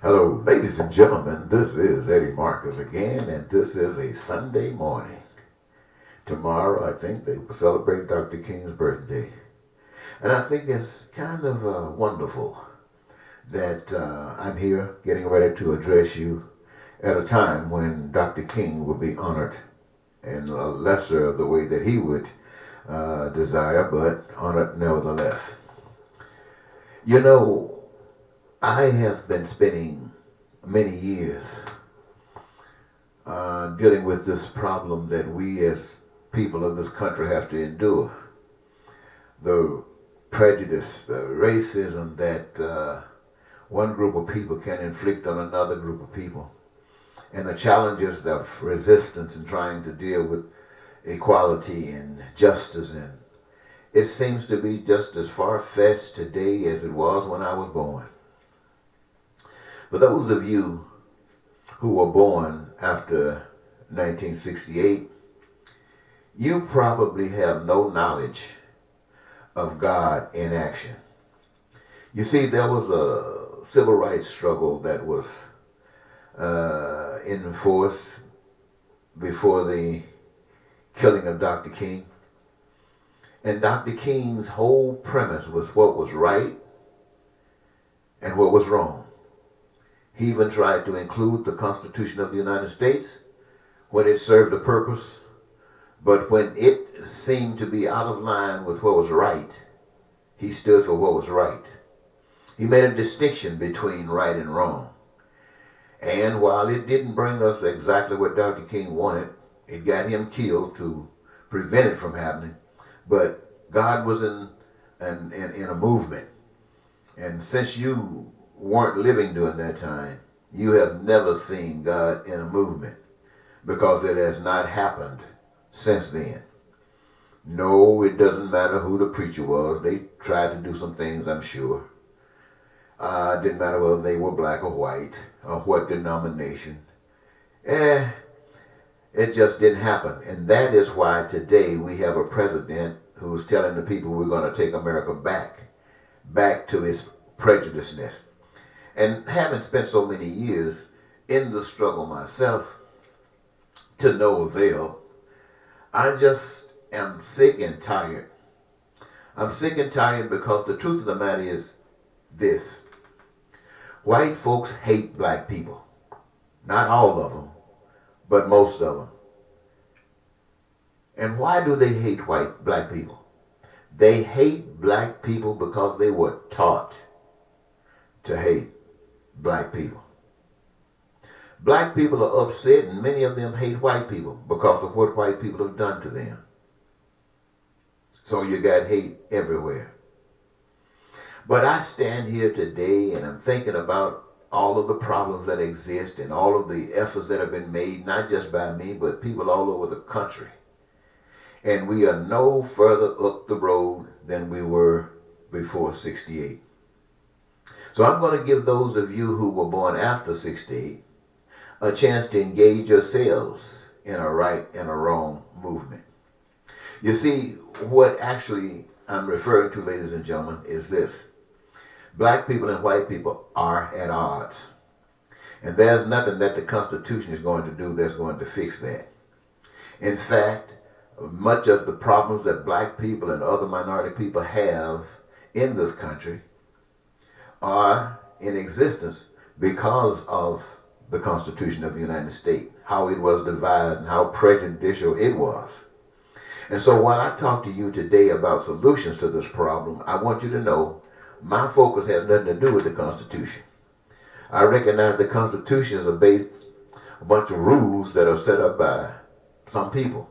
Hello, ladies and gentlemen. This is Eddie Marcus again, and this is a Sunday morning. Tomorrow, I think they will celebrate Dr. King's birthday. And I think it's kind of wonderful that I'm here getting ready to address you at a time when Dr. King will be honored in a lesser of the way that he would desire, but honored nevertheless. You know, I have been spending many years dealing with this problem that we as people of this country have to endure. The prejudice, the racism that one group of people can inflict on another group of people, and the challenges of resistance in trying to deal with equality and justice. And it seems to be just as far-fetched today as it was when I was born. For those of you who were born after 1968, you probably have no knowledge of God in action. You see, there was a civil rights struggle that was in force before the killing of Dr. King. And Dr. King's whole premise was what was right and what was wrong. He even tried to include the Constitution of the United States when it served a purpose, but when it seemed to be out of line with what was right, he stood for what was right. He made a distinction between right and wrong. And while it didn't bring us exactly what Dr. King wanted, it got him killed to prevent it from happening. But God was in a movement. And since you weren't living during that time, you have never seen God in a movement, because it has not happened since then. No, it doesn't matter who the preacher was. They tried to do some things, I'm sure. It didn't matter whether they were black or white or what denomination. It just didn't happen. And that is why today we have a president who's telling the people we're going to take America back to its prejudiceness. And having spent so many years in the struggle myself, to no avail, I just am sick and tired. I'm sick and tired because the truth of the matter is this. White folks hate black people. Not all of them, but most of them. And why do they hate black people? They hate black people because they were taught to hate black people. Black people are upset, and many of them hate white people because of what white people have done to them. So you got hate everywhere. But I stand here today and I'm thinking about all of the problems that exist and all of the efforts that have been made, not just by me, but people all over the country. And we are no further up the road than we were before 68. So I'm going to give those of you who were born after 68 a chance to engage yourselves in a right and a wrong movement. You see, what actually I'm referring to, ladies and gentlemen, is this. Black people and white people are at odds. And there's nothing that the Constitution is going to do that's going to fix that. In fact, much of the problems that black people and other minority people have in this country are in existence because of the Constitution of the United States, how it was devised and how prejudicial it was. And so while I talk to you today about solutions to this problem, I want you to know my focus has nothing to do with the Constitution. I recognize the Constitution is a bunch of rules that are set up by some people.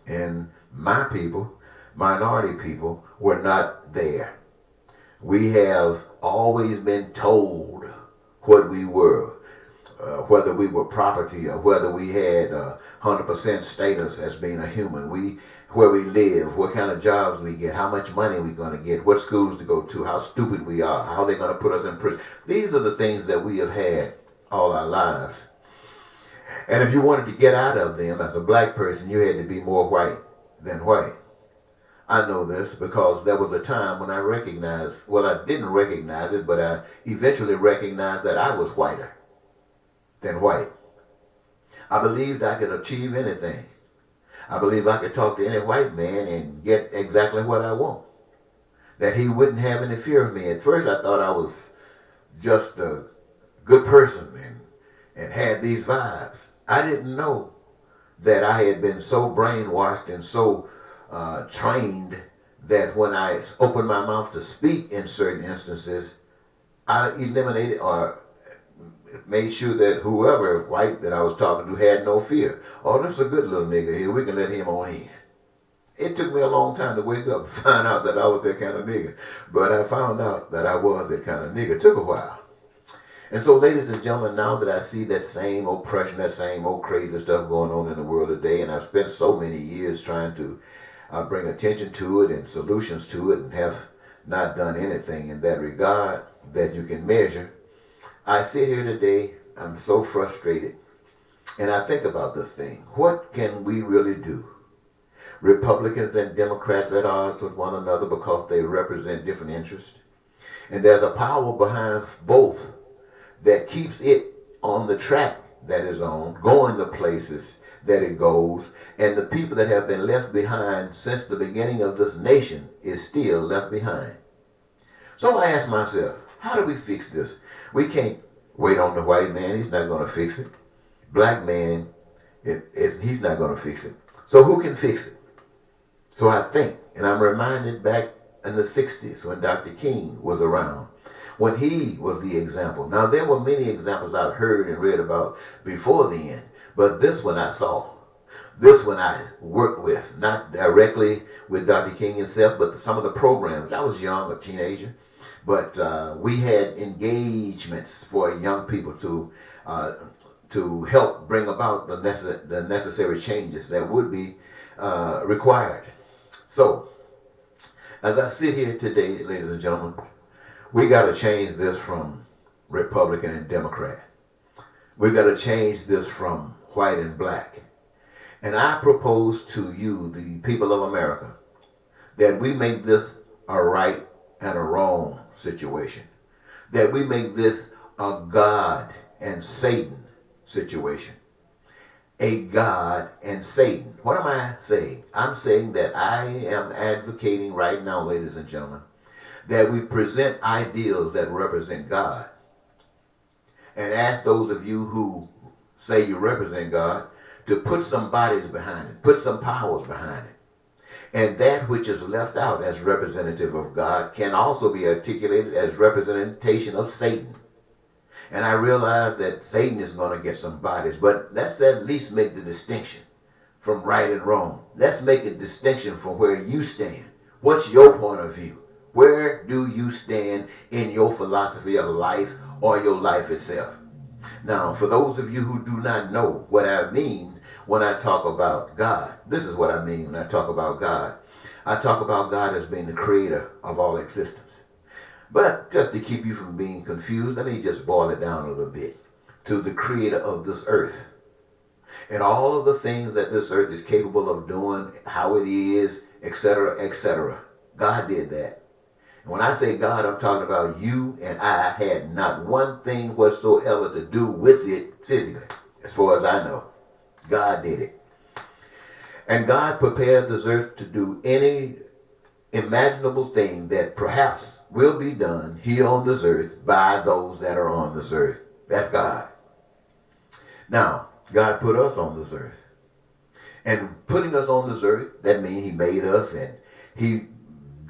And my people, minority people, were not there. We have always been told what we were, whether we were property or whether we had 100% status as being a human. Where we live, what kind of jobs we get, how much money we're going to get, what schools to go to, how stupid we are, how they're going to put us in prison. These are the things that we have had all our lives. And if you wanted to get out of them as a black person, you had to be more white than white. I know this because there was a time when I recognized, well, I didn't recognize it, but I eventually recognized that I was whiter than white. I believed I could achieve anything. I believed I could talk to any white man and get exactly what I want. That he wouldn't have any fear of me. At first I thought I was just a good person and had these vibes. I didn't know that I had been so brainwashed and so trained that when I opened my mouth to speak in certain instances, I eliminated or made sure that whoever white that I was talking to had no fear. Oh, this is a good little nigga here. We can let him on in. It took me a long time to wake up and find out that I was that kind of nigga. But I found out that I was that kind of nigga. It took a while. And so, ladies and gentlemen, now that I see that same oppression, that same old crazy stuff going on in the world today, and I've spent so many years trying to bring attention to it and solutions to it and have not done anything in that regard that you can measure, I sit here today, I'm so frustrated, and I think about this thing. What can we really do? Republicans and Democrats at odds with one another because they represent different interests. And there's a power behind both that keeps it on the track that is on, going the places that it goes, and the people that have been left behind since the beginning of this nation is still left behind. So I ask myself, how do we fix this? We can't wait on the white man. He's not going to fix it. Black man, he's not going to fix it. So who can fix it? So I think, and I'm reminded back in the 60s when Dr. King was around, when he was the example. Now, there were many examples I've heard and read about before the end, but this one I saw. This one I worked with, not directly with Dr. King himself, but some of the programs. I was young, a teenager, but we had engagements for young people to help bring about the necessary changes that would be required. So, as I sit here today, ladies and gentlemen, we got to change this from Republican and Democrat. We got to change this from white and black. And I propose to you, the people of America, that we make this a right and a wrong situation. That we make this a God and Satan situation. A God and Satan. What am I saying? I'm saying that I am advocating right now, ladies and gentlemen, that we present ideals that represent God. And ask those of you who say you represent God to put some bodies behind it, put some powers behind it. And that which is left out as representative of God can also be articulated as representation of Satan. And I realize that Satan is going to get some bodies, but let's at least make the distinction from right and wrong. Let's make a distinction from where you stand. What's your point of view? Where do you stand in your philosophy of life or your life itself? Now, for those of you who do not know what I mean when I talk about God, this is what I mean when I talk about God. I talk about God as being the creator of all existence. But just to keep you from being confused, let me just boil it down a little bit to the creator of this earth. And all of the things that this earth is capable of doing, how it is, etc., etc. God did that. And when I say God, I'm talking about you and I had not one thing whatsoever to do with it physically, as far as I know. God did it. And God prepared this earth to do any imaginable thing that perhaps will be done here on this earth by those that are on this earth. That's God. Now, God put us on this earth. And putting us on this earth, that means he made us and he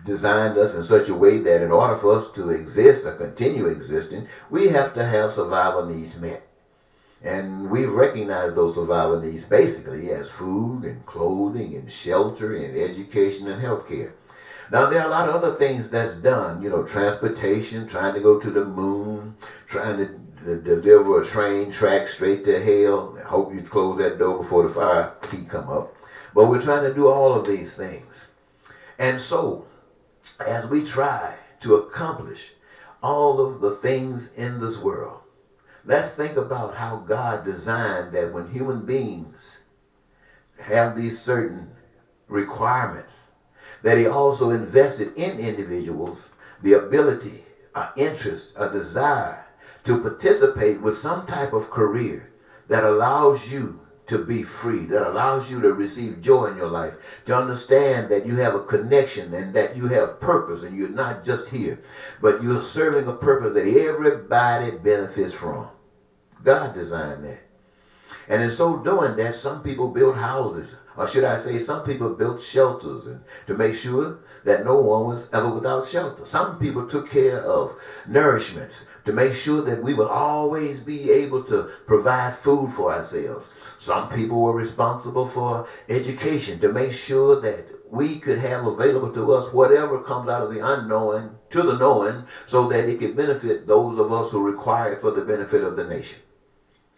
designed us in such a way that in order for us to exist or continue existing, we have to have survival needs met. And we've recognized those survival needs basically as food and clothing and shelter and education and health care. Now, there are a lot of other things that's done, transportation, trying to go to the moon, trying to deliver a train track straight to hell. I hope you close that door before the fire heat come up. But we're trying to do all of these things. And so, as we try to accomplish all of the things in this world, let's think about how God designed that when human beings have these certain requirements, that he also invested in individuals the ability, an interest, a desire to participate with some type of career that allows you to be free, that allows you to receive joy in your life, to understand that you have a connection and that you have purpose and you're not just here, but you're serving a purpose that everybody benefits from. God designed that. And in so doing that, some people built houses, or should I say, some people built shelters and to make sure that no one was ever without shelter. Some people took care of nourishments to make sure that we would always be able to provide food for ourselves. Some people were responsible for education to make sure that we could have available to us whatever comes out of the unknowing to the knowing, so that it could benefit those of us who require it for the benefit of the nation.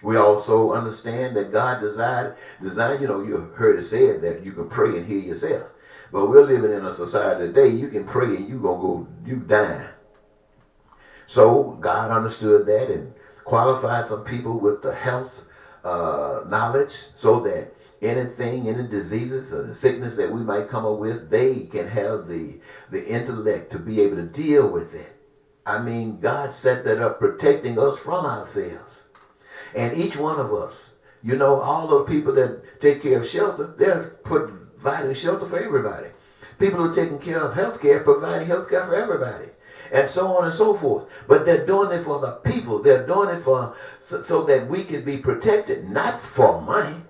We also understand that God designed, you heard it said that you can pray and heal yourself. But we're living in a society today, you can pray and you dying. So God understood that and qualified some people with the health knowledge, so that anything, any diseases or the sickness that we might come up with, they can have the intellect to be able to deal with it. I mean, God set that up, protecting us from ourselves. And each one of us, all the people that take care of shelter, they're providing shelter for everybody. People who are taking care of health care, providing health care for everybody. And so on and so forth. But they're doing it for the people. They're doing it so that we can be protected, not for money.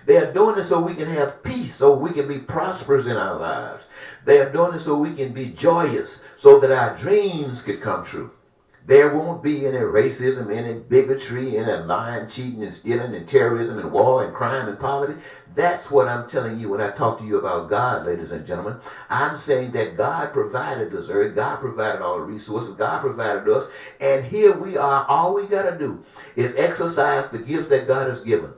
They're doing it so we can have peace, so we can be prosperous in our lives. They're doing it so we can be joyous, so that our dreams could come true. There won't be any racism, any bigotry, any lying, cheating, and stealing, and terrorism, and war, and crime, and poverty. That's what I'm telling you when I talk to you about God, ladies and gentlemen. I'm saying that God provided this earth. God provided all the resources. God provided us. And here we are. All we got to do is exercise the gifts that God has given.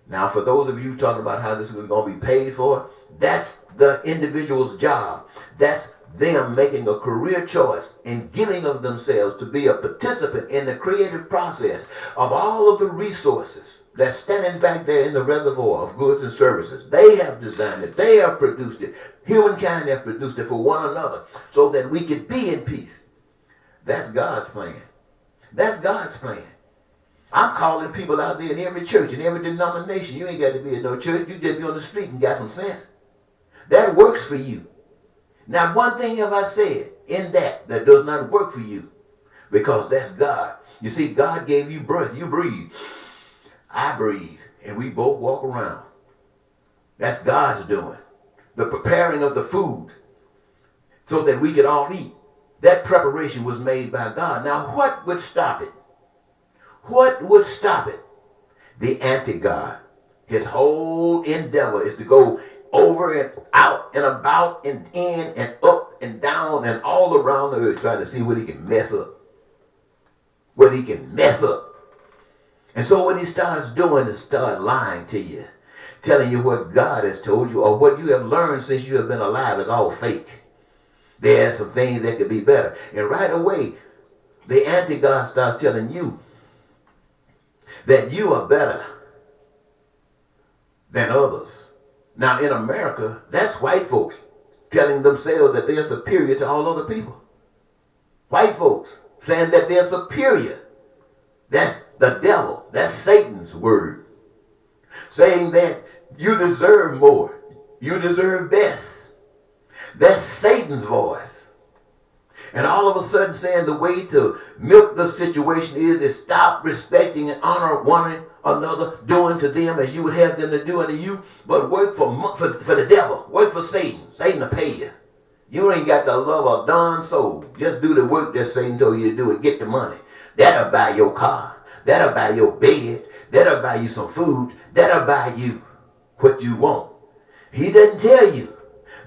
Now, for those of you talking about how this is going to be paid for, that's the individual's job. That's them making a career choice and giving of themselves to be a participant in the creative process of all of the resources that's standing back there in the reservoir of goods and services. They have designed it. They have produced it. Humankind have produced it for one another so that we can be in peace. That's God's plan. That's God's plan. I'm calling people out there in every church, in every denomination. You ain't got to be in no church. You just be on the street and got some sense. That works for you. Now, one thing have I said in that does not work for you, because that's God. You see, God gave you breath. You breathe. I breathe. And we both walk around. That's God's doing. The preparing of the food so that we could all eat. That preparation was made by God. Now, what would stop it? What would stop it? The anti-God. His whole endeavor is to go over and out and about and in and up and down and all around the earth, trying to see what he can mess up. What he can mess up. And so what he starts doing is start lying to you, telling you what God has told you or what you have learned since you have been alive is all fake. There are some things that could be better. And right away, the anti-God starts telling you that you are better than others. Now, in America, that's white folks telling themselves that they're superior to all other people. White folks saying that they're superior. That's the devil. That's Satan's word. Saying that you deserve more. You deserve best. That's Satan's voice. And all of a sudden saying the way to milk the situation is stop respecting and honor one another, doing to them as you would have them to do unto you, but work for the devil. Work for Satan. Satan will pay you. You ain't got to love a darn soul. Just do the work that Satan told you to do and get the money. That'll buy your car. That'll buy your bed. That'll buy you some food. That'll buy you what you want. He doesn't tell you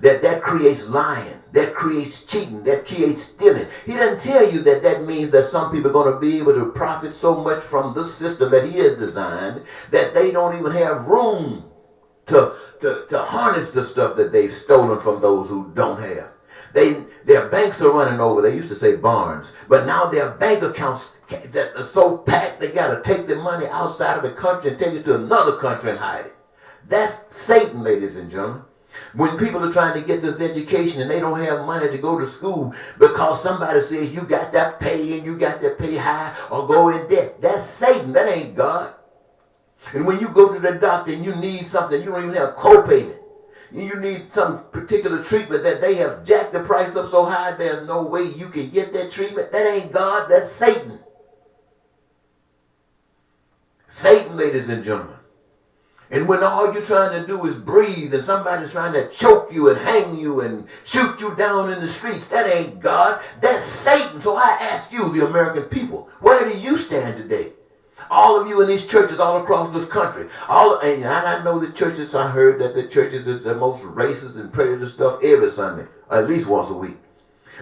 that creates lying. That creates cheating. That creates stealing. He doesn't tell you that means that some people are going to be able to profit so much from this system that he has designed that they don't even have room to harness the stuff that they've stolen from those who don't have. Their banks are running over. They used to say barns, but now their bank accounts that are so packed they got to take the money outside of the country and take it to another country and hide it. That's Satan, ladies and gentlemen. When people are trying to get this education and they don't have money to go to school because somebody says you got to pay and you got to pay high or go in debt. That's Satan. That ain't God. And when you go to the doctor and you need something, you don't even have co-payment. You need some particular treatment that they have jacked the price up so high there's no way you can get that treatment. That ain't God. That's Satan. Satan, ladies and gentlemen. And when all you're trying to do is breathe and somebody's trying to choke you and hang you and shoot you down in the streets, that ain't God. That's Satan. So I ask you, the American people, where do you stand today? All of you in these churches all across this country. And I know the churches, I heard that the churches is the most racist and prejudiced stuff every Sunday, at least once a week.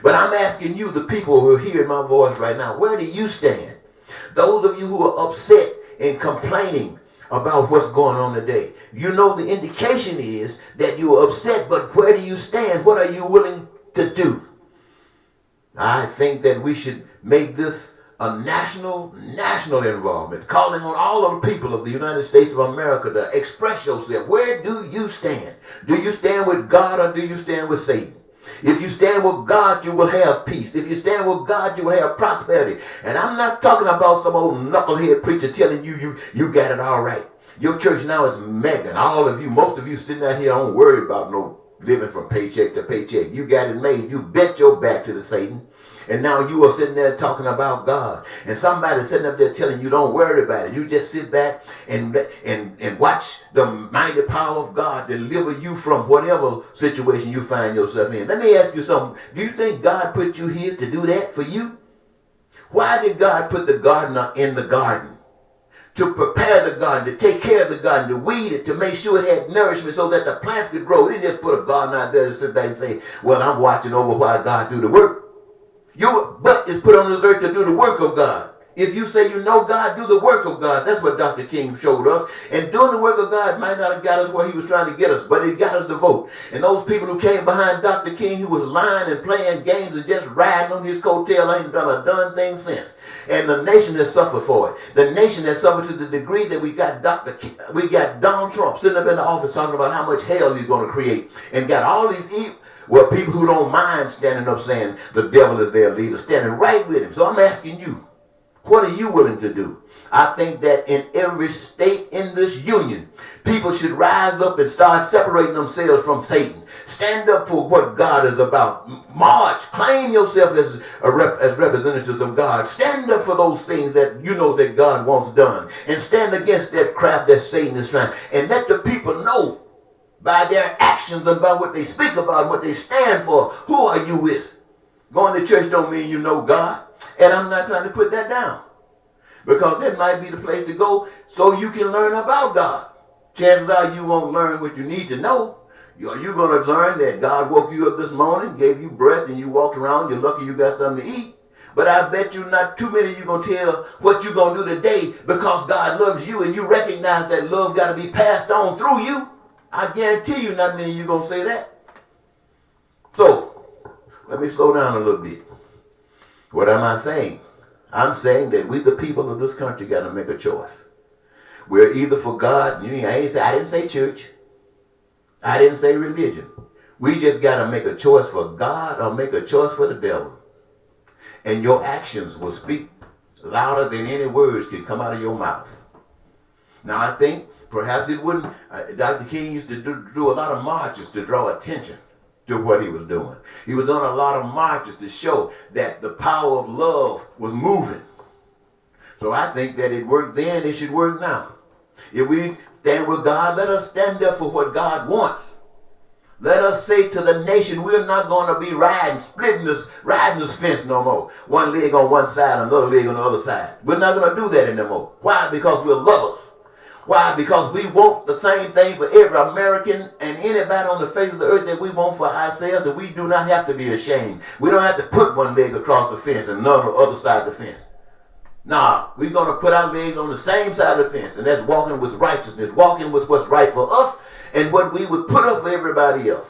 But I'm asking you, the people who are hearing my voice right now, where do you stand? Those of you who are upset and complaining about what's going on today. You know the indication is that you are upset, but where do you stand? What are you willing to do? I think that we should make this a national involvement, calling on all of the people of the United States of America to express yourself. Where do you stand? Do you stand with God or do you stand with Satan? If you stand with God, you will have peace. If you stand with God, you will have prosperity. And I'm not talking about some old knucklehead preacher telling you got it all right. Your church now is mega. And all of you, most of you sitting out here don't worry about no living from paycheck to paycheck. You got it made. You bet your back to the Satan. And now you are sitting there talking about God. And somebody sitting up there telling you don't worry about it. You just sit back and watch the mighty power of God deliver you from whatever situation you find yourself in. Let me ask you something. Do you think God put you here to do that for you? Why did God put the gardener in the garden? To prepare the garden, to take care of the garden, to weed it, to make sure it had nourishment so that the plants could grow. He didn't just put a gardener out there to sit back and say, well, I'm watching over while God do the work. Your butt is put on this earth to do the work of God. If you say you know God, do the work of God. That's what Dr. King showed us. And doing the work of God might not have got us where he was trying to get us, but it got us to vote. And those people who came behind Dr. King, who was lying and playing games and just riding on his coattail, ain't done a darn thing since. And the nation has suffered for it. The nation has suffered to the degree that we got Donald Trump sitting up in the office talking about how much hell he's going to create. And got all these evil... Well, people who don't mind standing up saying the devil is their leader, standing right with him. So I'm asking you, what are you willing to do? I think that in every state in this union, people should rise up and start separating themselves from Satan. Stand up for what God is about. March. Claim yourself as representatives of God. Stand up for those things that you know that God wants done. And stand against that crap that Satan is trying. And let the people know by their actions and by what they speak about and what they stand for. Who are you with? Going to church don't mean you know God. And I'm not trying to put that down. Because that might be the place to go so you can learn about God. Chances are you won't learn what you need to know. You're going to learn that God woke you up this morning, gave you breath, and you walked around. You're lucky you got something to eat. But I bet you not too many of you going to tell what you're going to do today because God loves you and you recognize that love got to be passed on through you. I guarantee you not many of you going to say that. So, let me slow down a little bit. What am I saying? I'm saying that we, the people of this country, got to make a choice. We're either for God. I didn't say church. I didn't say religion. We just got to make a choice for God or make a choice for the devil. And your actions will speak louder than any words can come out of your mouth. Now, I think perhaps it wouldn't. Dr. King used to do a lot of marches to draw attention to what he was doing. He was doing a lot of marches to show that the power of love was moving. So I think that it worked then, it should work now. If we stand with God, let us stand up for what God wants. Let us say to the nation, we're not going to be riding this fence no more. One leg on one side, another leg on the other side. We're not going to do that anymore. Why? Because we're lovers. Why? Because we want the same thing for every American and anybody on the face of the earth that we want for ourselves, and we do not have to be ashamed. We don't have to put one leg across the fence and another on the other side of the fence. Nah, we're going to put our legs on the same side of the fence, and that's walking with righteousness, walking with what's right for us and what we would put up for everybody else.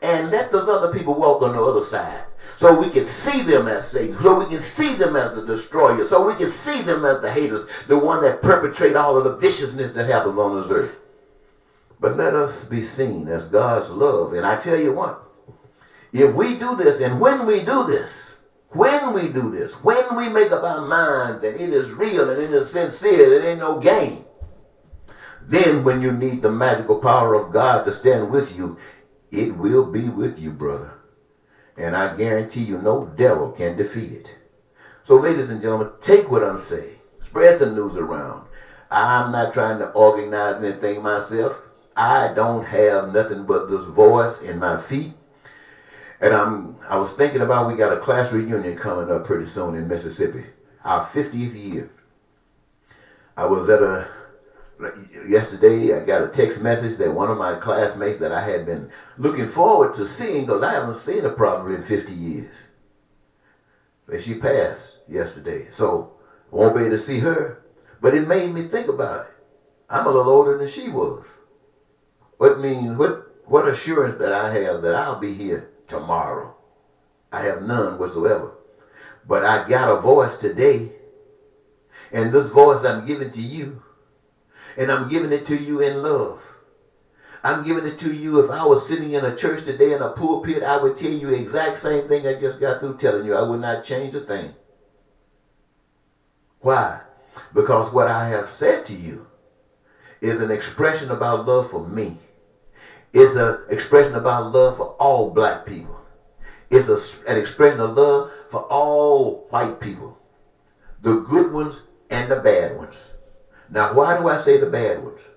And let those other people walk on the other side so we can see them as Satan, so we can see them as the destroyer, so we can see them as the haters, the one that perpetrate all of the viciousness that happens on this earth. But let us be seen as God's love. And I tell you what, if we do this, and when we do this, when we make up our minds and it is real and it is sincere, it ain't no game, then when you need the magical power of God to stand with you, it will be with you, brother. And I guarantee you no devil can defeat it. So ladies and gentlemen, take what I'm saying. Spread the news around. I'm not trying to organize anything myself. I don't have nothing but this voice in my feet. And I was thinking about, we got a class reunion coming up pretty soon in Mississippi. Our 50th year. I was yesterday I got a text message that one of my classmates that I had been looking forward to seeing, because I haven't seen her probably in 50 years. And she passed yesterday. So I won't be able to see her. But it made me think about it. I'm a little older than she was. What assurance that I have that I'll be here tomorrow? I have none whatsoever. But I got a voice today. And this voice I'm giving to you. And I'm giving it to you in love. I'm giving it to you. If I was sitting in a church today in a pulpit, I would tell you the exact same thing I just got through telling you. I would not change a thing. Why? Because what I have said to you is an expression about love for me. It's an expression about love for all black people. It's an expression of love for all white people. The good ones and the bad ones. Now, why do I say the bad ones?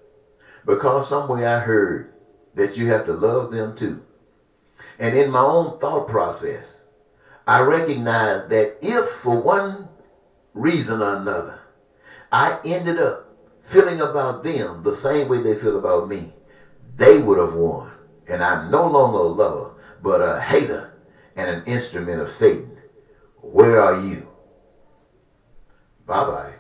Because somewhere I heard that you have to love them too. And in my own thought process, I recognize that if for one reason or another, I ended up feeling about them the same way they feel about me, they would have won. And I'm no longer a lover, but a hater and an instrument of Satan. Where are you? Bye-bye.